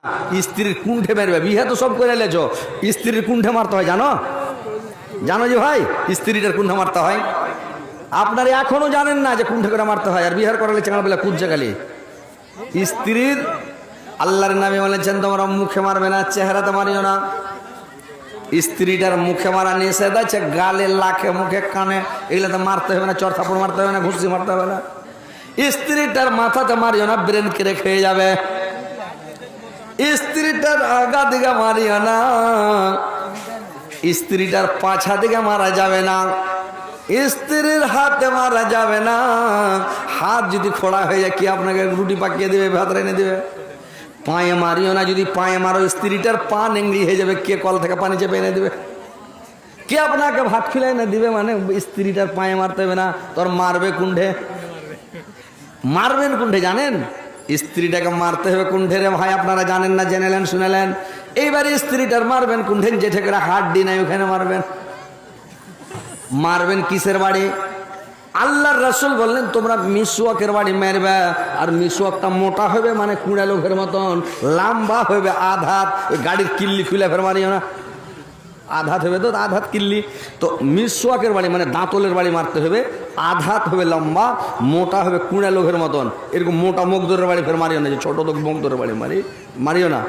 স্ত্রীর কুণ্ঠে মারবে। বিয়ে তো সব করে লেছো, স্ত্রীর কুণ্ঠে মারতে হয় জানো? জানো যে ভাই স্ত্রীটার কুণ্ঠে মারতে হয়? আপনারা এখনো জানেন না যে কুণ্ঠে করে মারতে হয়, আর বিহার করালে চেঙ্গা বেলা কুঁজে গালি। স্ত্রীর আল্লাহর নামে বলেছেন তোমরা মুখে মারবে না, চেহারাতে মারিও না। স্ত্রীটার মুখে মারা নিষেধ আছে, গালে, লাখে, মুখে, কানে এগুলাতে মারতে হবে না, চর থাপড় মারতে হবে না, ঘুষি মারতে হবে না। স্ত্রীটার মাথাতে মারিও না, ব্রেন কেড়ে খেয়ে যাবে। স্ত্রীটার আগা দিকে মারিও না, স্ত্রীটার পাছা দিকে মারা যাবে না, স্ত্রীর হাতে মারা যাবে না। হাত যদি খোড়া হয়ে যায় কি আপনাকে রুটি পাকিয়ে দেবে, ভাত এনে দেবে? পায়ে মারিও না, যদি পায়ে মারো স্ত্রীটার পা নেংড়ি হয়ে যাবে, কে কল থেকে পানি চেপে এনে দেবে? কে আপনাকে ভাত খিলে এনে দিবে? মানে স্ত্রীটার পায়ে মারতে হবে না, তোর মারবে কুণ্ঠে। মারবেন কুণ্ঠে জানেন? স্ত্রীটাকে মারতে হবে কুণ্ঠে রে ভাই, আপনারা জানেন না, জেনেলেন শুনেলেন। এইবার স্ত্রীটার মারবেন কুণ্ঠে, যেটা করে হাড্ডি নাই ওখানে মারবেন। মারবেন কিসের বাড়ি? আল্লাহর রাসূল বললেন তোমরা মিসওয়াকের বাড়ি মারবে, আর মিসওয়াকটা মোটা হবে, মানে কুড়া লোকের মতন লম্বা হবে, আধাত গাড়ির কিল্লি খুলে ফের মারিও না, আধাত হবে তো আধাত কিল্লি। তো মিসওয়াকের বাড়ি মানে দাঁতলের বাড়ি মারতে হবে, আধাত হবে লম্বা, মোটা হবে কুড়া লোকের মতন। এরকম মোটা মুখ ধরে বাড়ি ফের মারিও না, যে ছোট তো মুখ ধরে বাড়ি মারিও না।